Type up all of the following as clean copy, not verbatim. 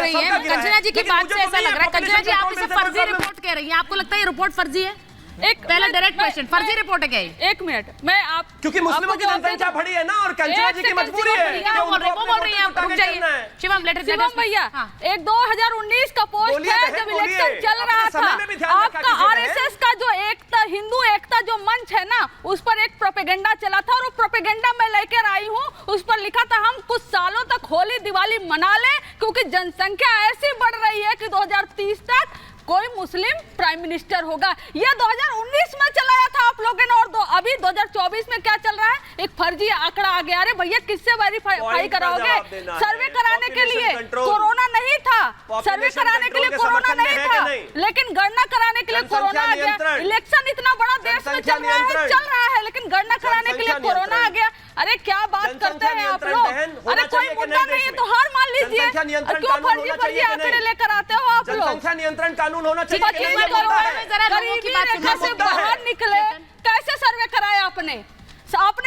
रही है, कंचना जी की बात से ऐसा लग रहा है, कंचना जी आप इसे फर्जी रिपोर्ट कह रही हैं, आपको लगता है ये रिपोर्ट फर्जी है? एक पहला डायरेक्ट क्वेश्चन, फर्जी रिपोर्ट है क्या ये? एक मिनट, मैं आप क्योंकि मुस्लिमों की जनसंख्या बढ़ी है ना, और कंचना जी की मजबूरी है। वो बोल रही है, रुक जाइए शिवम, शिवम भैया, एक 2019 का पोस्ट है जब इलेक्शन चल रहा था, आपका आरएसएस का जो एकता, हिंदू एकता जो मंच है ना, उस पर एक प्रोपेगेंडा चला था, और वो प्रोपेगेंडा मैं लेकर आई हूँ। उस पर लिखा था हम कुछ सालों तक होली दिवाली मना लें, क्योंकि जनसंख्या ऐसी बढ़ रही है कि 2030 तक कोई मुस्लिम प्राइम मिनिस्टर होगा। ये 2019 में चलाया था आप लोगों ने, और अभी 2024 में क्या चल रहा है? एक फर्जी आंकड़ा आ गया। अरे भैया किससे वेरीफाई कराओगे? सर्वे कराने के लिए कोरोना नहीं था, सर्वे कराने के लिए कोरोना नहीं था, लेकिन गणना कराने के लिए कोरोना आ गया। इलेक्शन इतना बड़ा देश में चल रहा है, लेकिन गणना कराने के लिए कोरोना आ गया। अरे क्या बात करते हैं आप लोग? अरे कोई मुद्दा नहीं है तो हार मान लीजिए, क्यों फर्जी आंकड़े लेकर आते हो आप लोग? जनसंख्या नियंत्रण कानून होना चाहिए। गरीबी रेखा से बाहर निकले, कैसे सर्वे कराया आपने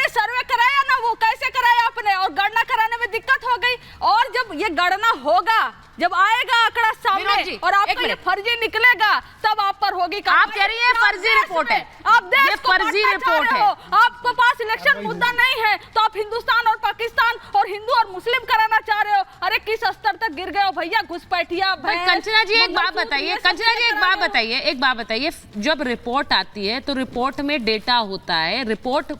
सर्वे कराया ना, वो कैसे कराया आपने? और गणना कराने में दिक्कत हो गई, और जब ये गणना होगा, जब आएगा आंकड़ा सामने और आपका ये फर्जी निकलेगा, तब आप पर होगी। आप कह रही है फर्जी रिपोर्ट है, आप देश को फर्जी रिपोर्ट है, आपके पास इलेक्शन मुद्दा नहीं है, तो आप हिंदुस्तान और पाकिस्तान और हिंदू और मुस्लिम कराना चाह रहे हो। अरे किस स्तर तक गिर गए हो भैया, घुसपैठिया। कंचना जी एक बात बताइए, कंचना जी एक बात बताइए, जब रिपोर्ट आती है तो रिपोर्ट में डेटा होता है, रिपोर्ट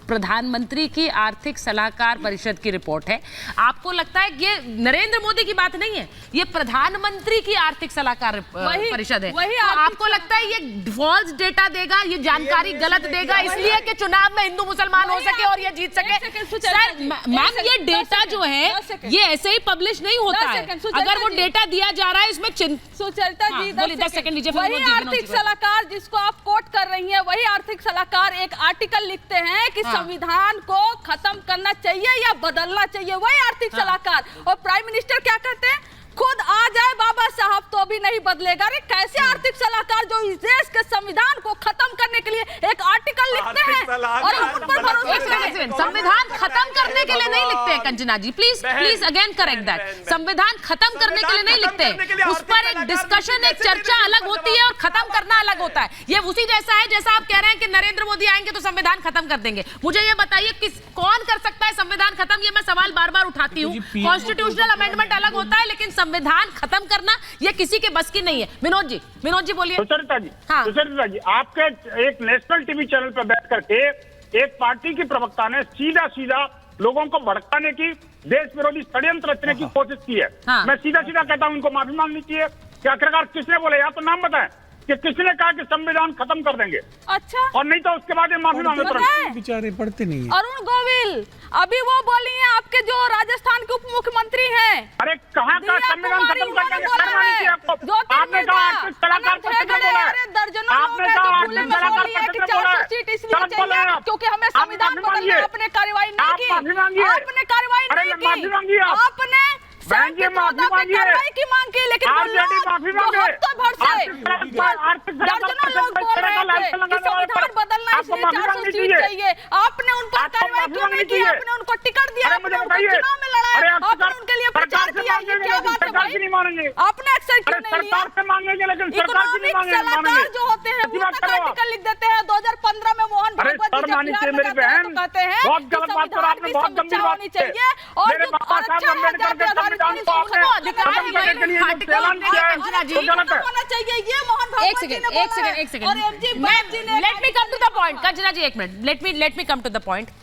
प्रधानमंत्री की आर्थिक सलाहकार परिषद की रिपोर्ट है। आपको लगता है ये नरेंद्र मोदी की बात नहीं है, ये प्रधानमंत्री की आर्थिक सलाहकार परिषद है, तो आपको लगता है ये फॉल्स डेटा देगा, ये जानकारी गलत देगा, इसलिए कि चुनाव में हिंदू मुसलमान हो सके और ये जीत सके? सर मैम, ये डेटा जो है ये ऐसे ही पब्लिश नहीं होता है। अगर वो डेटा दिया जा रहा है इसमें सुचरिता जी 10 सेकंड लीजिए। वही आर्थिक सलाहकार जिसको आप कोट कर रही हैं, वही आर्थिक सलाहकार एक आर्टिकल लिखते हैं कि संविधान को खत्म करना चाहिए या बदलना चाहिए, वही आर्थिक सलाहकार। और प्राइम मिनिस्टर क्या कहते हैं? खुद आ जाए बाबा साहब तो भी नहीं बदलेगा। अरे कैसे आर्थिक सलाहकार जो इस देश के संविधान को खत्म करने के लिए एक आर्टिकल लिखते हैं और उन पर भरोसा करते हैं? संविधान खत्म करने के लिए नहीं लिखते हैं कंचना जी, प्लीज अगेन करेक्ट दैट। संविधान खत्म करने के लिए नहीं लिखते हैं, उस पर एक डिस्कशन, एक चर्चा अलग होती है और खत्म करना अलग होता है। ये उसी जैसा है जैसा आप कह रहे हैं कि नरेंद्र मोदी आएंगे तो संविधान खत्म कर देंगे। मुझे ये बताइए कौन कर सकता है संविधान खत्म? ये मैं सवाल बार बार उठाती हूँ। कॉन्स्टिट्यूशनल अमेंडमेंट अलग होता है, लेकिन संविधान खत्म करना ये किसी के बस की नहीं है। विनोद जी बोलिए। सुचरिता जी, सुचरिता जी, आपके एक नेशनल टीवी चैनल पर बैठ करके एक पार्टी की प्रवक्ता ने सीधा लोगों को भड़काने की, देश विरोधी षड्यंत्र रचने की कोशिश की है। मैं सीधा कहता हूं उनको माफी मांगनी चाहिए। क्या आखिरकार किसने बोले? या तो नाम बताएं कि किसने कहा कि संविधान खत्म कर देंगे। अच्छा, और नहीं तो उसके बाद माफी मांगे। बेचारे पढ़ते नहीं है। अरुण गोविल अभी वो बोली है आपके जो राजस्थान के उप मुख्यमंत्री हैं। अरे कहाँ का संविधान खत्म कर देंगे? आपने कहा आर्थिक सलाहकार परिषद ने बोला है, आपने कहा आर्थिक सलाहकार परिषद ने बोला है, गलत बोल रहे हैं आप। क्योंकि हमें संविधान बदलने में आपने कार्रवाई नहीं की, आपने कार्रवाई नहीं की, माफी मांगिए, आपने कार्रवाई की मांग की, लेकिन माफी मांगे। दर्जनों लोग बोल रहे थे कि संविधान बदलना इसलिए 400 सीट चाहिए, आपने उन पर कार्रवाई क्यों नहीं की? आपने उनको टिकट दिया, आपने उनको चुनाव में लड़ाया, आपने उनके लिए प्रचार किया, ये क्या बात है भाई? आपने एक्शन क्यों नहीं लिया? सरकार से मांगेंगे लेकिन सरकार से नहीं इकोनॉमिक सलाहकार जो होते हैं वो तक आर्टिकल लिख देते हैं। 2015 में मोहन भागवत जी जब बिहार में कहते हैं बहुत गलत बात कर आपने, बहुत गंभीर बात होनी चाहिए, और जो आरक्षण है जाति आधारित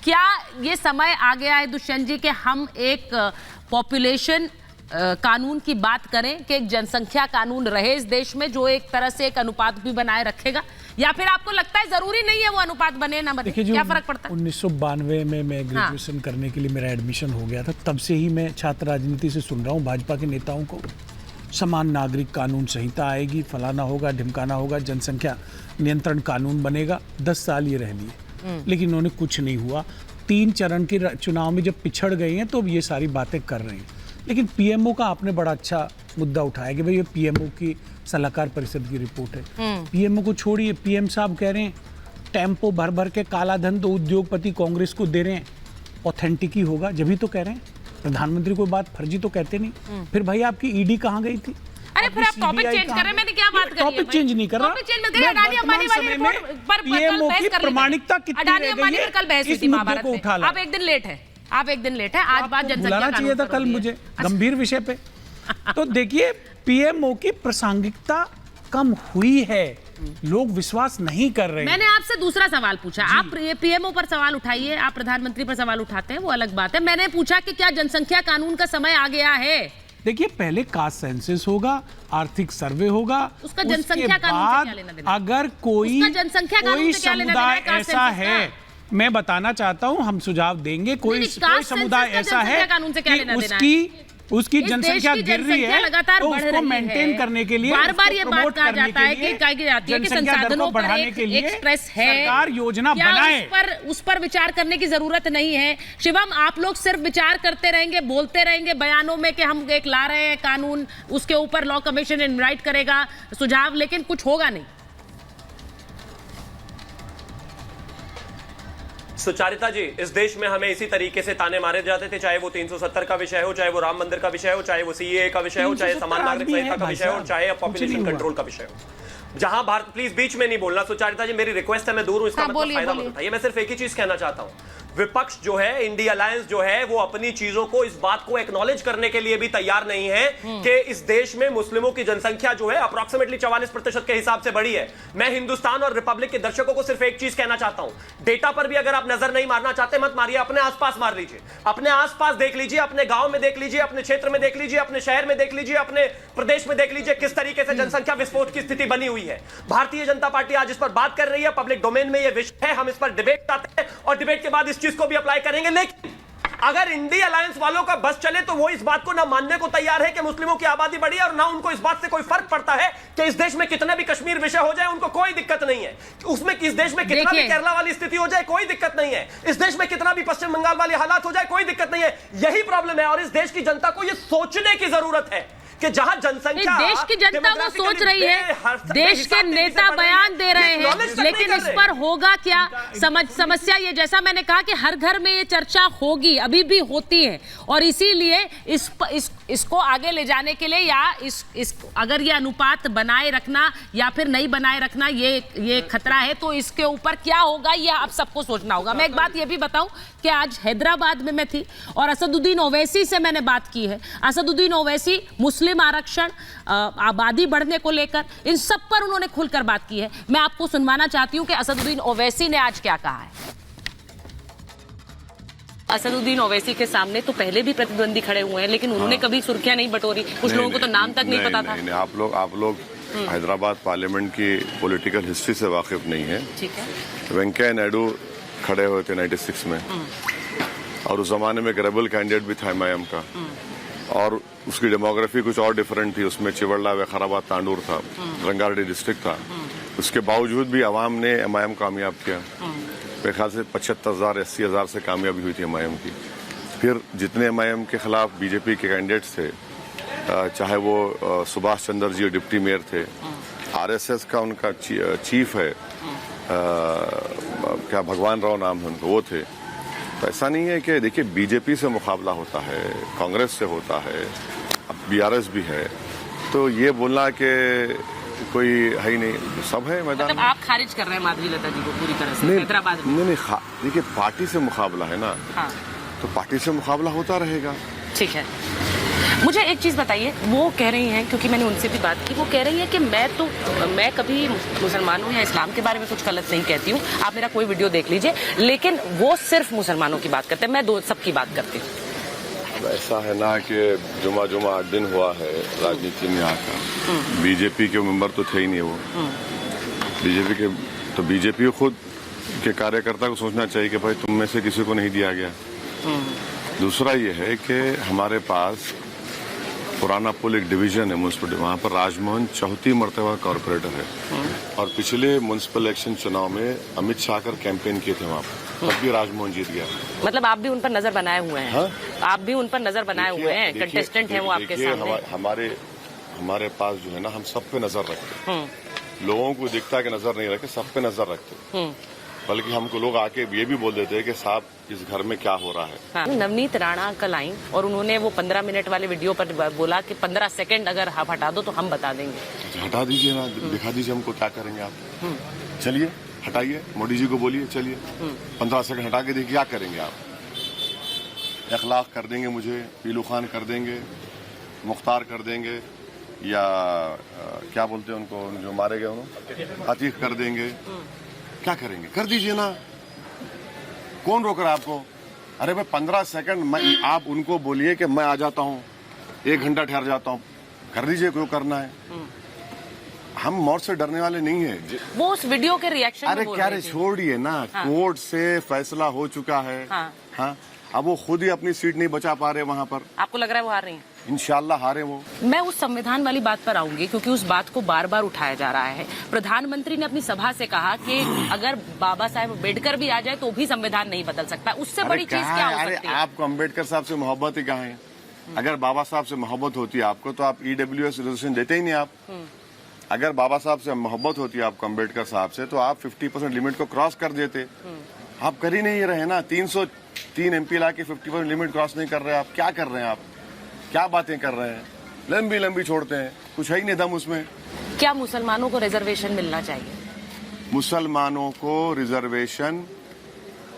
क्या ये समय आ गया है दुष्यंत जी कि हम एक पॉपुलेशन कानून की बात करें कि एक जनसंख्या कानून रहे इस देश में जो एक तरह से एक अनुपात भी बनाए रखेगा, या फिर आपको लगता है जरूरी नहीं है वो अनुपात बने ना बने? क्या फर्क पड़ता है? 1992 में मैं ग्रेजुएशन करने के लिए मेरा एडमिशन हो गया था, तब से ही मैं छात्र राजनीति से सुन रहा हूँ भाजपा के नेताओं को, समान नागरिक कानून संहिता आएगी, फलाना होगा, ढिमकाना होगा, जनसंख्या नियंत्रण कानून बनेगा। 10 साल ये रह लिए, लेकिन उन्होंने कुछ नहीं हुआ। 3 चरण के चुनाव में जब पिछड़ गए हैं तो ये सारी बातें कर रहे हैं। लेकिन पीएमओ का आपने बड़ा अच्छा मुद्दा उठाया कि भाई ये पीएमओ की सलाहकार परिषद की रिपोर्ट है। पीएमओ को छोड़िए, पीएम साहब कह रहे हैं टेम्पो भर के काला धन तो उद्योगपति कांग्रेस को दे रहे हैं, ऑथेंटिक ही होगा, जब ही तो कह रहे हैं। प्रधानमंत्री कोई बात फर्जी तो कहते नहीं। फिर भाई आपकी ईडी कहाँ गई थी? अरे फिर आप टॉपिक चेंज कर रहे हैं, मैंने क्या बात करी है? टॉपिक चेंज नहीं कर रहा। टॉपिक चेंज मत करिए। अडानी अंबानी वाली रिपोर्ट पर पीएमओ की प्रमाणिकता कितनी अडानी अंबानी पर कल बहस हुई थी महाभारत में। उठा आप एक दिन लेट है, आप एक दिन लेट है। आज बात जनसंख्या बुलाना चाहिए था कल मुझे गंभीर विषय पे। तो देखिए पीएमओ की प्रासंगिकता कम हुई है, लोग विश्वास नहीं कर रहे हैं। मैंने आपसे दूसरा सवाल पूछा, आप ये पीएमओ पर सवाल उठाइए, आप प्रधानमंत्री पर सवाल उठाते हैं, वो अलग बात है। मैंने पूछा कि क्या जनसंख्या कानून का समय आ गया है? देखिए पहले कास्ट सेंसस होगा, आर्थिक सर्वे होगा, उसका जनसंख्या कानून से क्या लेना देना? अगर कोई जनसंख्या कानून से क्या लेना देना है? समुदाय ऐसा है, मैं बताना चाहता हूं, हम सुझाव देंगे, कोई समुदाय ऐसा है कि उसकी जनसंख्या गिर रही है, तो उसको मेंटेन करने के लिए, बार-बार ये बात कहा जाता है कि संसाधनों पर एक स्ट्रेस है, सरकार योजना बनाए, उस पर विचार करने की जरूरत नहीं है। शिवम, आप लोग सिर्फ विचार करते रहेंगे, बोलते रहेंगे बयानों में कि हम एक ला रहे हैं कानून, उसके ऊपर लॉ कमीशन इनवाइट करेगा सुझाव, लेकिन कुछ होगा नहीं। सुचारिता जी, इस देश में हमें इसी तरीके से ताने मारे जाते थे, चाहे वो 370 का विषय हो, चाहे वो राम मंदिर का विषय हो, चाहे वो सीएए का विषय हो, चाहे समान नागरिक संहिता का विषय हो, चाहे पॉपुलेशन कंट्रोल का विषय हो। जहां भारत, प्लीज बीच में नहीं बोलना सुचारिता जी, मेरी रिक्वेस्ट है, मैं दूर हूं, इसका मतलब फायदा मत उठाइए। मैं सिर्फ एक ही चीज कहना चाहता हूं, विपक्ष जो है, इंडिया अलायंस जो है, वो अपनी चीजों को, इस बात को एक्नॉलेज करने के लिए भी तैयार नहीं है कि इस देश में मुस्लिमों की जनसंख्या जो है अप्रोक्सीमेटली 44% के हिसाब से बढ़ी है। मैं हिंदुस्तान और रिपब्लिक के दर्शकों को सिर्फ एक चीज कहना चाहता हूं, डेटा पर भी अगर आप नजर नहीं मारना चाहते, मत मारिए, अपने आसपास मार लीजिए, अपने आसपास देख लीजिए, अपने गांव में देख लीजिए, अपने क्षेत्र में देख लीजिए, अपने शहर में देख लीजिए, अपने प्रदेश में देख लीजिए, किस तरीके से जनसंख्या विस्फोट की स्थिति बनी हुई है। भारतीय जनता पार्टी आज इस पर बात कर रही है, पब्लिक डोमेन में यह विषय है, हम इस पर डिबेट चाहते हैं और डिबेट के बाद इस चीज को भी अप्लाई करेंगे। लेकिन अगर इंडिया अलायंस वालों का बस चले तो वो इस बात को ना मानने को तैयार है कि मुस्लिमों की आबादी बढ़ी है, और ना उनको इस बात से कोई फर्क पड़ता है कि इस देश में कितना भी कश्मीर विषय हो जाए, उनको कोई दिक्कत नहीं है। उसमें इस देश में कितना भी केरला वाली स्थिति हो जाए, कोई दिक्कत नहीं है। इस देश में कितना भी पश्चिम बंगाल वाले हालात हो जाए, कोई दिक्कत नहीं है। यही प्रॉब्लम है, और इस देश की जनता को यह सोचने की जरूरत है कि जहां जनसंख्या, देश की जनता वो सोच रही है, देश के नेता बयान दे रहे हैं, लेकिन इस पर होगा क्या? समस्या ये, जैसा मैंने कहा कि हर घर में ये चर्चा होगी, अभी भी होती है, और इसीलिए इसको आगे ले जाने के लिए, या अगर ये अनुपात बनाए रखना या फिर नहीं बनाए रखना, ये खतरा है, तो इसके ऊपर क्या होगा ये आप सबको सोचना होगा। मैं एक बात ये भी बताऊं कि आज हैदराबाद में मैं थी और असदुद्दीन ओवैसी से मैंने बात की है। असदुद्दीन ओवैसी मुस्लिम आरक्षण, आबादी बढ़ने को लेकर, इन सब पर उन्होंने खुलकर बात की है। मैं आपको सुनवाना चाहती हूं कि असदुद्दीन ओवैसी ने आज क्या कहा है। असदुद्दीन ओवैसी के सामने तो पहले भी प्रतिद्वंदी खड़े हुए हैं, लेकिन उन्होंने कभी सुर्खियां नहीं बटोरी, कुछ लोगों को तो नाम तक नहीं पता था। आप लोग हैदराबाद पार्लियामेंट की पॉलिटिकल हिस्ट्री से वाकिफ नहीं है। ठीक है। वेंकैया नायडू खड़े हुए थे 96 में, और उस जमाने में एक रेबल कैंडिडेट भी था MIM का, और उसकी डेमोग्राफी कुछ और डिफरेंट थी, उसमें चिवड़ला, वखाराबाद, तांडूर था, रंगारेड्डी डिस्ट्रिक्ट था। उसके बावजूद भी अवाम ने MIM कामयाब किया। मेरे ख्याल से 75,000-80,000 से कामयाबी हुई थी MIM की। फिर जितने MIM के खिलाफ बीजेपी के कैंडिडेट्स थे, चाहे वो सुभाष चंद्र जी डिप्टी मेयर थे, RSS का उनका चीफ है, क्या भगवान राव नाम है उनको, वो थे। तो ऐसा नहीं है कि देखिए बीजेपी से मुकाबला होता है, कांग्रेस से होता है, अब BRS भी है, तो ये बोलना कि कोई है ही नहीं, सब है मैदान। मतलब आप खारिज कर रहे हैं माधवी लता जी को पूरी तरह से हैदराबाद में? नहीं, देखिए पार्टी से मुकाबला है ना। हाँ। तो पार्टी से मुकाबला होता रहेगा। ठीक है। मुझे एक चीज़ बताइए, वो कह रही हैं, क्योंकि मैंने उनसे भी बात की, वो कह रही हैं कि मैं कभी मुसलमानों या इस्लाम के बारे में कुछ गलत नहीं कहती हूँ, आप मेरा कोई वीडियो देख लीजिए, लेकिन वो सिर्फ मुसलमानों की बात करते हैं, मैं सबकी बात करती हूँ। ऐसा है ना कि जुमा 8 दिन हुआ है राजनीति में आकर, बीजेपी के मेंबर तो थे ही नहीं वो, बीजेपी के, तो बीजेपी खुद के कार्यकर्ता को सोचना चाहिए कि भाई तुम में से किसी को नहीं दिया गया। दूसरा ये है कि हमारे पास पुराना पुल एक डिवीजन है म्यूनसिपल, वहाँ पर राजमोहन 4थी मरतबा कॉर्पोरेटर है, और पिछले म्यूनसिपल इलेक्शन चुनाव में अमित शाह कर कैंपेन किए थे वहाँ पर, तब भी राजमोहन जीत गया। मतलब आप भी उन पर नजर बनाए हुए हैं? हाँ? आप भी उन पर नजर बनाए हुए हैं, कंटेस्टेंट हैं वो आपके सामने। हमारे पास जो है ना, हम सब पे नजर रखते हैं, लोगों को दिखता है कि नजर नहीं रखते, सब पे नजर रखते हैं। बल्कि हमको लोग आके ये भी बोल देते हैं कि साहब इस घर में क्या हो रहा है। हाँ। नवनीत राणा कल आई और उन्होंने वो 15 मिनट वाले वीडियो पर बोला कि 15 सेकंड अगर आप हटा दो तो हम बता देंगे। तो हटा दीजिए ना, दिखा दीजिए हमको क्या करेंगे आप। चलिए हटाइए, मोदी जी को बोलिए चलिए 15 सेकंड हटा के देखिए क्या करेंगे आप। इखलाक कर देंगे मुझे, पीलू खान कर देंगे, मुख्तार कर देंगे, या क्या बोलते हैं उनको जो मारे गए उन्होंने, अतीक कर देंगे। क्या करेंगे, कर दीजिए ना, कौन रोक रहा है आपको। अरे भाई 15 सेकंड आप उनको बोलिए कि मैं आ जाता हूँ, 1 घंटा ठहर जाता हूँ, कर दीजिए जो करना है। हम मौत से डरने वाले नहीं है। वो उस वीडियो के रिएक्शन अरे क्या रे, छोड़िए ना। हाँ। कोर्ट से फैसला हो चुका है। हाँ। अब वो खुद ही अपनी सीट नहीं बचा पा रहे वहाँ पर। आपको लग रहा है वो हार रही हैं? इंशाल्लाह हारे वो। मैं उस संविधान वाली बात पर आऊंगी क्योंकि उस बात को बार बार उठाया जा रहा है। प्रधानमंत्री ने अपनी सभा से कहा कि अगर बाबा साहेब अम्बेडकर भी आ जाए तो भी संविधान नहीं बदल सकता। उससे बड़ी चीज क्या हो सकती है? आपको अम्बेडकर साहब से मोहब्बत ही कहाँ है? अगर बाबा साहब से मोहब्बत होती है आपको तो आप EWS रिजर्वेशन देते ही नहीं आप। अगर बाबा साहब से मोहब्बत होती है आपको अम्बेडकर साहब से तो आप 50% लिमिट को क्रॉस कर देते। आप कर ही नहीं रहे ना। 303 MP ला के 50% लिमिट क्रॉस नहीं कर रहे। आप क्या कर रहे हैं? आप क्या बातें कर रहे हैं? लंबी लंबी छोड़ते हैं, कुछ है ही नहीं दम उसमें। क्या मुसलमानों को रिजर्वेशन मिलना चाहिए? मुसलमानों को रिजर्वेशन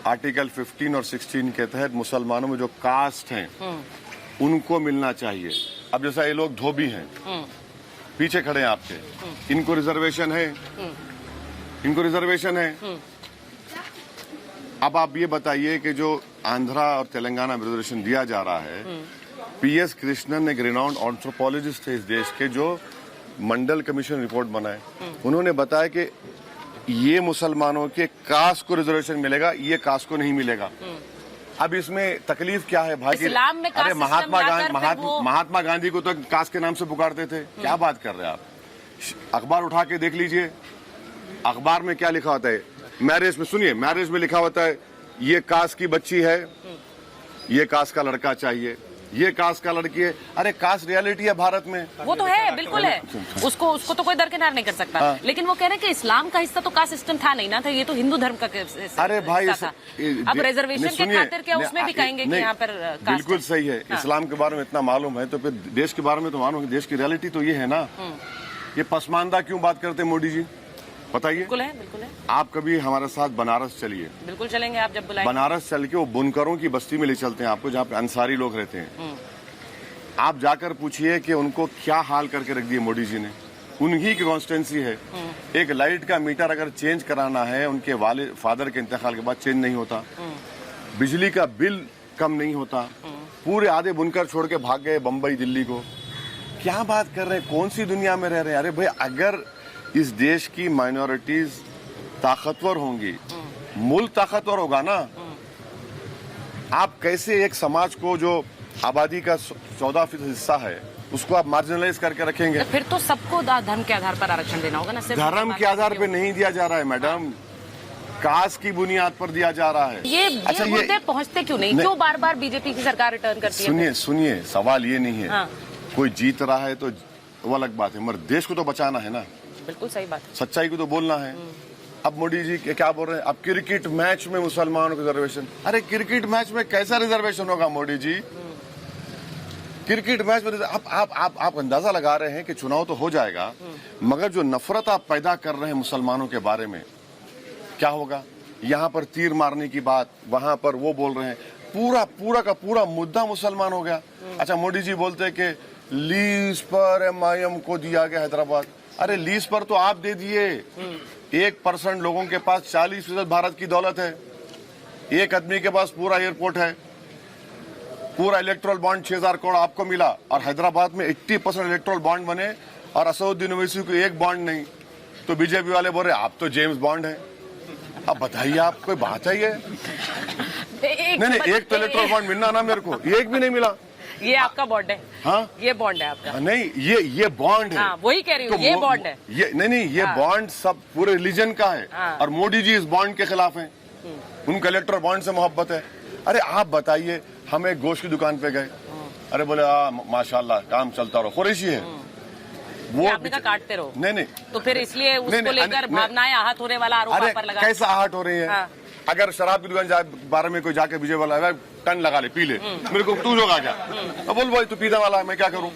आर्टिकल 15 और 16 के तहत मुसलमानों में जो कास्ट हैं उनको मिलना चाहिए। अब जैसा ये लोग धोबी हैं, पीछे खड़े हैं आपके, इनको रिजर्वेशन है, इनको रिजर्वेशन है। अब आप ये बताइए कि जो आंध्रा और तेलंगाना में रिजर्वेशन दिया जा रहा है, PS कृष्णन एक रिनाउंड एंथ्रोपोलॉजिस्ट थे इस देश के, जो मंडल कमीशन रिपोर्ट बनाए, उन्होंने बताया कि ये मुसलमानों के कास्ट को रिजर्वेशन मिलेगा, ये कास्ट को नहीं मिलेगा। अब इसमें तकलीफ क्या है भाई? इस्लाम में अरे महात्मा गांधी को तो कास्ट के नाम से पुकारते थे। क्या बात कर रहे हैं आप? अखबार उठा के देख लीजिए, अखबार में क्या लिखा होता है। मैरिज में सुनिए, मैरिज में लिखा होता है ये कास्ट की बच्ची है, ये कास्ट का लड़का चाहिए, ये कास्ट का लड़की है। अरे कास्ट रियलिटी है भारत में। वो तो है, बिल्कुल है, उसको तो कोई दरकिनार नहीं कर सकता। हाँ। लेकिन वो कह रहे हैं कि इस्लाम का हिस्सा तो कास्ट सिस्टम था नहीं ना, था ये तो हिंदू धर्म का हिस्सा। अरे भाई अब रिजर्वेशन के खातिर क्या उसमें भी कहेंगे कि यहाँ पर बिल्कुल सही है। हाँ। इस्लाम के बारे में इतना मालूम है तो फिर देश के बारे में तो मालूम है। देश की रियलिटी तो ये है ना। ये पसमानदा क्यों बात करते हैं मोदी जी, बताइए? बिल्कुल है, बिल्कुल है। आप कभी हमारे साथ बनारस चलिए। बिल्कुल चलेंगे, आप जब बुलाएं। बनारस चल के वो बुनकरों की बस्ती में ले चलते हैं आपको, जहाँ पे अंसारी लोग रहते हैं। आप जाकर पूछिए कि उनको क्या हाल करके रख दिए मोदी जी ने। उन्हीं की कॉन्स्टिट्यूंसी है। एक लाइट का मीटर अगर चेंज कराना है, उनके फादर के इंतकाल के बाद चेंज नहीं होता। बिजली का बिल कम नहीं होता। पूरे आधे बुनकर छोड़ के भाग गए बम्बई दिल्ली को। क्या बात कर रहे हैं? कौन सी दुनिया में रह रहे हैं? अरे भाई, अगर इस देश की माइनॉरिटीज ताकतवर होंगी, मुल्क ताकतवर होगा ना। आप कैसे एक समाज को जो आबादी का 14% हिस्सा है उसको आप मार्जिनलाइज करके रखेंगे? तो फिर तो सबको धर्म के आधार पर आरक्षण देना होगा ना। सिर्फ धर्म के आधार पर नहीं दिया जा रहा है मैडम, कास्ट की बुनियाद पर दिया जा रहा है। ये मुद्दे पहुंचते क्यों नहीं? क्यों बार बार बीजेपी की सरकार रिटर्न करती है? सुनिए, सवाल ये नहीं है। हाँ। कोई जीत रहा है तो वो अलग बात है, मगर देश को तो बचाना है ना। बिल्कुल सही बात, सच्चाई को तो बोलना है। अब मोदी जी क्या बोल रहे हैं? अब क्रिकेट मैच में मुसलमानों को रिजर्वेशन। अरे क्रिकेट मैच में कैसा रिजर्वेशन होगा मोदी जी? क्रिकेट मैच में आप अंदाजा लगा रहे हैं कि चुनाव तो हो जाएगा, मगर जो नफरत आप पैदा कर रहे हैं मुसलमानों के बारे में, क्या होगा? यहाँ पर तीर मारने की बात, वहां पर वो बोल रहे हैं। पूरा का पूरा मुद्दा मुसलमान हो गया। अच्छा, मोदी जी बोलते हैं कि लीज पर MIM को दिया गया हैदराबाद। अरे लीज पर तो आप दे दिए। 1% लोगों के पास 40% भारत की दौलत है। एक आदमी के पास पूरा एयरपोर्ट है, पूरा इलेक्ट्रल बॉन्ड 6000 करोड़ आपको मिला, और हैदराबाद में 80% इलेक्ट्रल बॉन्ड बने और असदुद्दीन ओवैसी को एक बॉन्ड नहीं। तो बीजेपी वाले बोल रहे आप तो जेम्स बॉन्ड है। अब बताइए, आप कोई बात है ये? नहीं, एक तो इलेक्ट्रल बॉन्ड मिलना ना, मेरे को एक भी नहीं मिला। ये आपका बॉन्ड है? हाँ, ये बॉन्ड है आपका? नहीं, ये बॉन्ड है। हाँ, वही कह रही हूँ, ये बॉन्ड है। ये नहीं, ये बॉन्ड सब पूरे रिलीजन का है। हाँ। और मोदी जी इस बॉन्ड के खिलाफ हैं। उनका इलेक्ट्रल बॉन्ड से मोहब्बत है। अरे आप बताइए, हम एक गोश्त की दुकान पे गए, अरे बोले माशाल्लाह काम चलता रहो, कुरैशी है। वो आपने कहा काटते रहो। नहीं तो फिर इसलिए उसको लेकर भावनाएं आहत होने वाला आरोप आप पर लगा। कैसा आहत हो रही है? हाँ। अगर शराब की दुकान बारे में कोई जाके विजय वाला टन लगा ले, पी ले, मेरे को तू होगा क्या? अब बोल भाई तू पीने वाला है, मैं क्या करूं?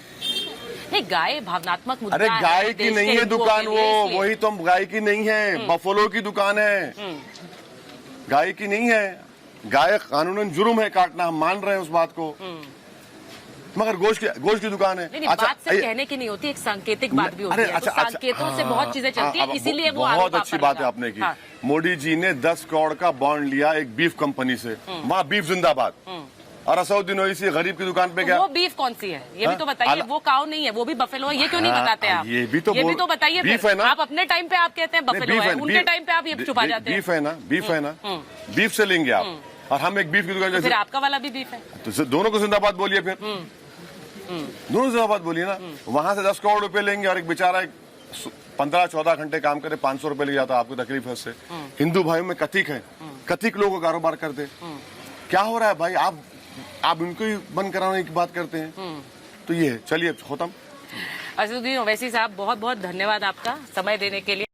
नहीं, गाय भावनात्मक मुद्दा अरे है, गाय की देश नहीं के है हिंदुओं दुकान, के लिए, इसलिए। वही तो गाय की नहीं है, बफलो की दुकान है, गाय की नहीं है। गाय कानूनन जुर्म है काटना, हम मान रहे हैं उस बात को, मगर गोश्त की दुकान है। नहीं, बात सिर्फ कहने की नहीं होती, एक सांकेतिक बात भी होती है। तो सांकेतों से बहुत चीजें चलती है, इसीलिए वो बहुत अच्छी बात है आपने की। मोदी जी ने 10 करोड़ का बॉन्ड लिया एक बीफ कंपनी से, वहाँ बीफ जिंदाबाद, और असउद्दीन ओवैसी गरीब की दुकान पे गया। वो बीफ कौन सी है ये भी तो बताइए, वो काऊ नहीं है, वो भी बफेलो है, ये क्यों नहीं बताते आप? ये भी तो बताइए। बीफ है ना, आप अपने टाइम पे आप कहते हैं बफेलो है, उनके टाइम पे आप ये छुपा जाते हैं। बीफ है ना, बीफ है ना, बीफ से लेंगे आप, और हम एक बीफ की दुकान तो फिर आपका वाला भी बीफ है, तो दोनों को जिंदाबाद बोलिए, फिर दोनों जिंदाबाद बोलिए ना। वहां से 10 करोड़ रुपए लेंगे और एक बेचारा 15-14 घंटे काम करे 500 रुपए ले जाता, आपको तकलीफ है उससे? हिंदू भाइयों में कथिक है, कथिक लोगों का कारोबार करते। क्या हो रहा है भाई? आप इनको ही बंद कराने की बात करते हैं, तो ये चलिए खत्म। असदुद्दीन ओवैसी साहब, बहुत बहुत धन्यवाद आपका समय देने के लिए।